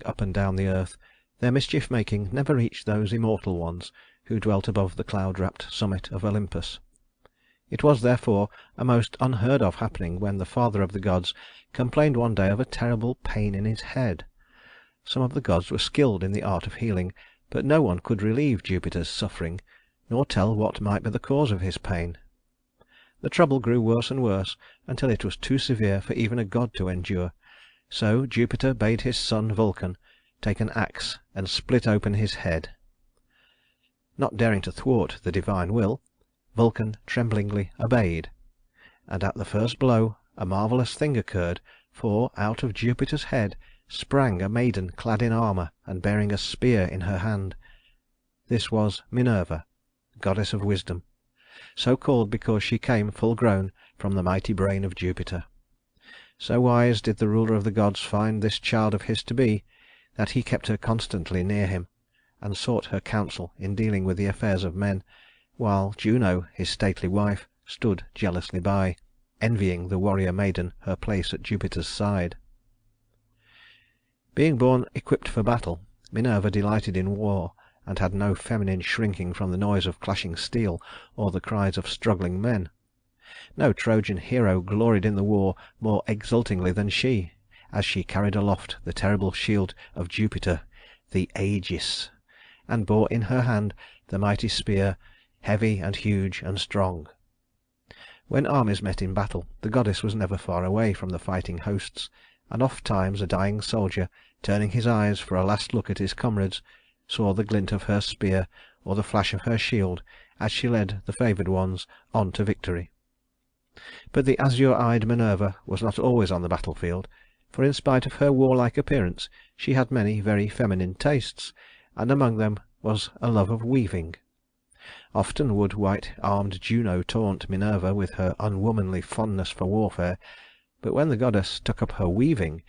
up and down the earth, their mischief-making never reached those immortal ones who dwelt above the cloud-wrapped summit of Olympus. It was, therefore, a most unheard-of happening when the father of the gods complained one day of a terrible pain in his head. Some of the gods were skilled in the art of healing, but no one could relieve Jupiter's suffering, nor tell what might be the cause of his pain. The trouble grew worse and worse until it was too severe for even a god to endure, so Jupiter bade his son Vulcan take an axe and split open his head. Not daring to thwart the divine will, Vulcan tremblingly obeyed, and at the first blow a marvelous thing occurred, for out of Jupiter's head sprang a maiden clad in armor and bearing a spear in her hand. This was Minerva, goddess of wisdom, so called because she came full grown from the mighty brain of Jupiter. So wise did the ruler of the gods find this child of his to be, that he kept her constantly near him, and sought her counsel in dealing with the affairs of men, while Juno, his stately wife, stood jealously by, envying the warrior maiden her place at Jupiter's side. Being born equipped for battle, Minerva delighted in war, and had no feminine shrinking from the noise of clashing steel or the cries of struggling men. No Trojan hero gloried in the war more exultingly than she, as she carried aloft the terrible shield of Jupiter, the Aegis, and bore in her hand the mighty spear, heavy and huge and strong. When armies met in battle, the goddess was never far away from the fighting hosts, and ofttimes a dying soldier, turning his eyes for a last look at his comrades, saw the glint of her spear or the flash of her shield as she led the favored ones on to victory. But the azure-eyed Minerva was not always on the battlefield, for in spite of her warlike appearance she had many very feminine tastes, and among them was a love of weaving. Often would white-armed Juno taunt Minerva with her unwomanly fondness for warfare, but when the goddess took up her weaving,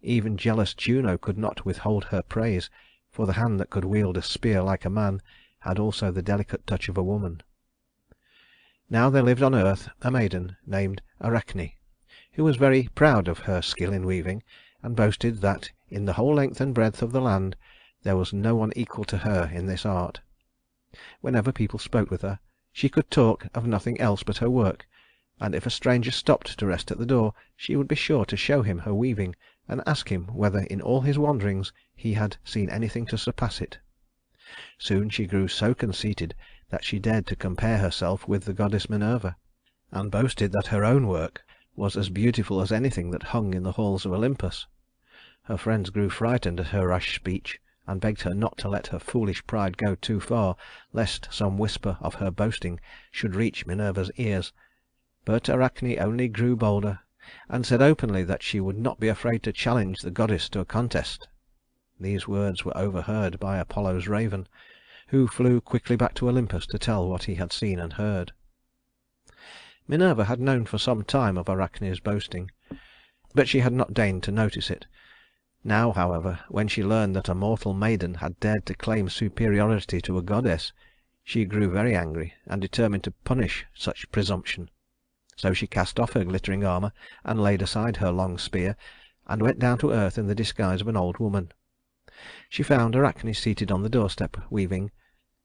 even jealous Juno could not withhold her praise, for the hand that could wield a spear like a man had also the delicate touch of a woman. Now there lived on earth a maiden named Arachne, who was very proud of her skill in weaving, and boasted that in the whole length and breadth of the land there was no one equal to her in this art. Whenever people spoke with her, she could talk of nothing else but her work, and if a stranger stopped to rest at the door, she would be sure to show him her weaving and ask him whether in all his wanderings he had seen anything to surpass it. Soon she grew so conceited that she dared to compare herself with the goddess Minerva, and boasted that her own work was as beautiful as anything that hung in the halls of Olympus. Her friends grew frightened at her rash speech, and begged her not to let her foolish pride go too far, lest some whisper of her boasting should reach Minerva's ears. But Arachne only grew bolder, and said openly that she would not be afraid to challenge the goddess to a contest. These words were overheard by Apollo's raven, who flew quickly back to Olympus to tell what he had seen and heard. Minerva had known for some time of Arachne's boasting, but she had not deigned to notice it. Now, however, when she learned that a mortal maiden had dared to claim superiority to a goddess, she grew very angry and determined to punish such presumption. So she cast off her glittering armor and laid aside her long spear, and went down to earth in the disguise of an old woman. She found Arachne seated on the doorstep weaving,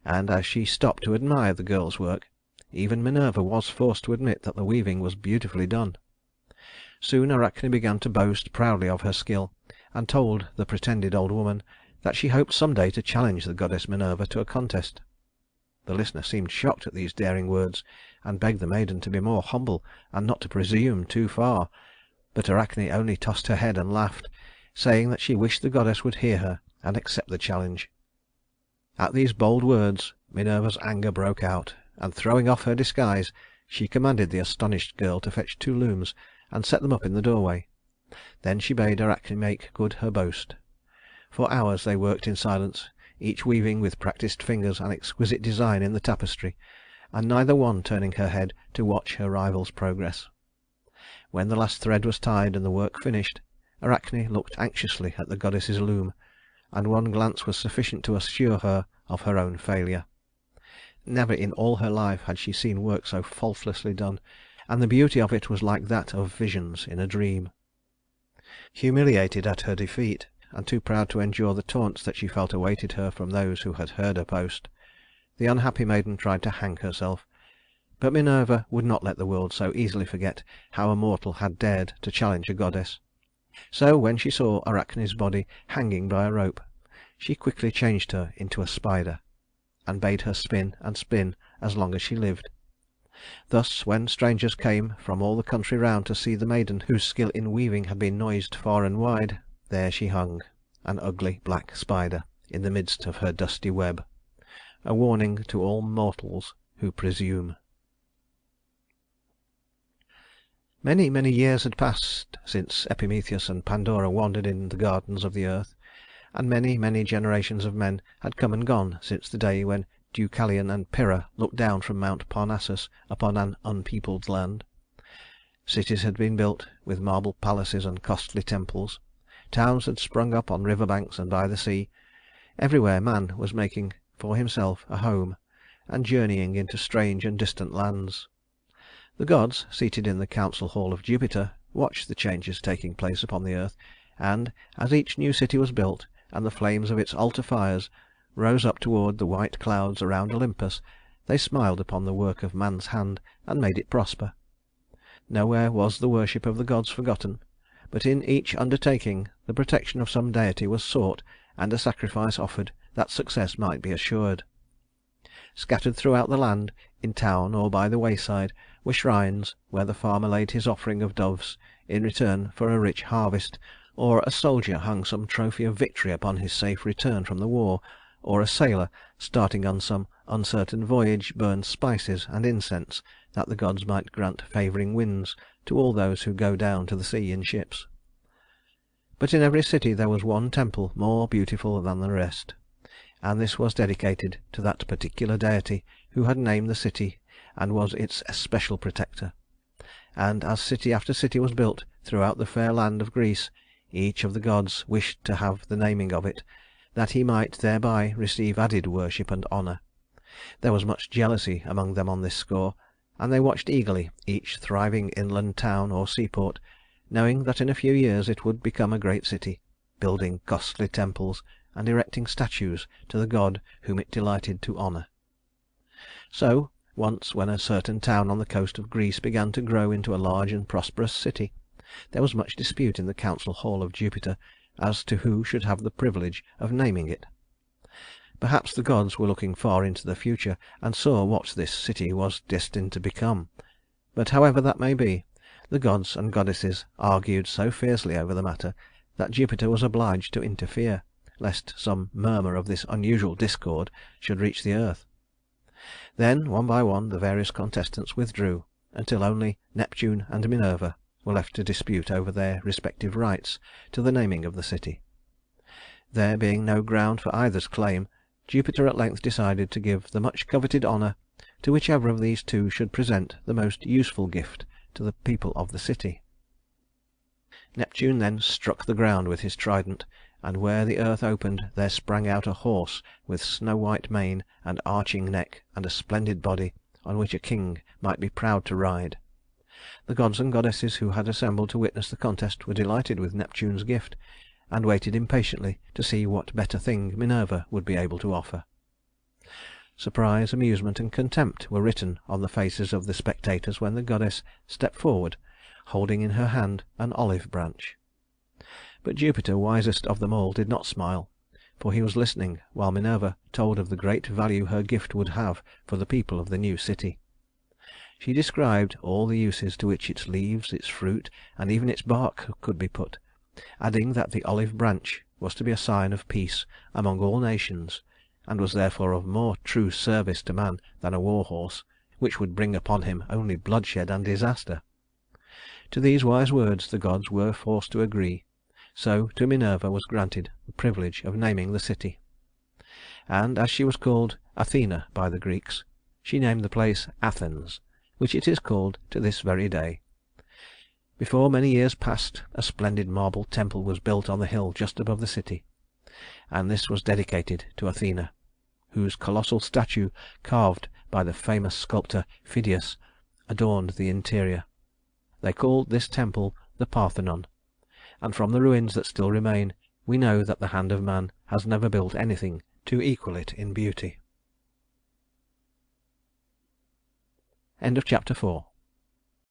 and as she stopped to admire the girl's work, even Minerva was forced to admit that the weaving was beautifully done. Soon Arachne began to boast proudly of her skill, and told the pretended old woman that she hoped some day to challenge the goddess Minerva to a contest. The listener seemed shocked at these daring words, and begged the maiden to be more humble and not to presume too far. But Arachne only tossed her head and laughed, saying that she wished the goddess would hear her and accept the challenge. At these bold words Minerva's anger broke out, and throwing off her disguise, she commanded the astonished girl to fetch 2 looms and set them up in the doorway. Then she bade Arachne make good her boast. For hours they worked in silence, each weaving with practiced fingers an exquisite design in the tapestry, and neither one turning her head to watch her rival's progress. When the last thread was tied and the work finished, Arachne looked anxiously at the goddess's loom, and one glance was sufficient to assure her of her own failure. Never in all her life had she seen work so faultlessly done, and the beauty of it was like that of visions in a dream. Humiliated at her defeat, and too proud to endure the taunts that she felt awaited her from those who had heard her boast. The unhappy maiden tried to hang herself, but Minerva would not let the world so easily forget how a mortal had dared to challenge a goddess. So when she saw Arachne's body hanging by a rope, she quickly changed her into a spider, and bade her spin and spin as long as she lived. Thus, when strangers came from all the country round to see the maiden whose skill in weaving had been noised far and wide, there she hung, an ugly black spider, in the midst of her dusty web, a warning to all mortals who presume. Many, many years had passed since Epimetheus and Pandora wandered in the gardens of the earth, and many, many generations of men had come and gone since the day when Deucalion and Pyrrha looked down from Mount Parnassus upon an unpeopled land. Cities had been built, with marble palaces and costly temples. Towns had sprung up on river banks and by the sea. Everywhere man was making for himself a home, and journeying into strange and distant lands. The gods, seated in the council hall of Jupiter, watched the changes taking place upon the earth, and as each new city was built, and the flames of its altar fires rose up toward the white clouds around Olympus, they smiled upon the work of man's hand and made it prosper. Nowhere was the worship of the gods forgotten, but in each undertaking the protection of some deity was sought and a sacrifice offered that success might be assured. Scattered throughout the land, in town or by the wayside, were shrines where the farmer laid his offering of doves in return for a rich harvest, or a soldier hung some trophy of victory upon his safe return from the war, or a sailor starting on some uncertain voyage burned spices and incense that the gods might grant favoring winds to all those who go down to the sea in ships. But in every city there was one temple more beautiful than the rest, and this was dedicated to that particular deity who had named the city and was its especial protector. And as city after city was built throughout the fair land of Greece, each of the gods wished to have the naming of it, that he might thereby receive added worship and honor. There was much jealousy among them on this score, and they watched eagerly each thriving inland town or seaport, knowing that in a few years it would become a great city, building costly temples and erecting statues to the god whom it delighted to honor. So once, when a certain town on the coast of Greece began to grow into a large and prosperous city, there was much dispute in the council hall of Jupiter as to who should have the privilege of naming it. Perhaps the gods were looking far into the future and saw what this city was destined to become. But however that may be, the gods and goddesses argued so fiercely over the matter that Jupiter was obliged to interfere, lest some murmur of this unusual discord should reach the earth. Then one by one the various contestants withdrew, until only Neptune and Minerva were left to dispute over their respective rights to the naming of the city. There being no ground for either's claim, Jupiter at length decided to give the much coveted honor to whichever of these two should present the most useful gift to the people of the city. Neptune then struck the ground with his trident, and where the earth opened there sprang out a horse with snow-white mane and arching neck and a splendid body on which a king might be proud to ride. The gods and goddesses who had assembled to witness the contest were delighted with Neptune's gift, and waited impatiently to see what better thing Minerva would be able to offer. Surprise, amusement, and contempt were written on the faces of the spectators when the goddess stepped forward, holding in her hand an olive branch. But Jupiter, wisest of them all, did not smile, for he was listening while Minerva told of the great value her gift would have for the people of the new city. She described all the uses to which its leaves, its fruit, and even its bark could be put, adding that the olive branch was to be a sign of peace among all nations, and was therefore of more true service to man than a war horse, which would bring upon him only bloodshed and disaster. To these wise words the gods were forced to agree, so to Minerva was granted the privilege of naming the city. And as she was called Athena by the Greeks, she named the place Athens, which it is called to this very day. Before many years passed, a splendid marble temple was built on the hill just above the city, and this was dedicated to Athena, whose colossal statue, carved by the famous sculptor Phidias, adorned the interior. They called this temple the Parthenon, and from the ruins that still remain we know that the hand of man has never built anything to equal it in beauty. CHAPTER 5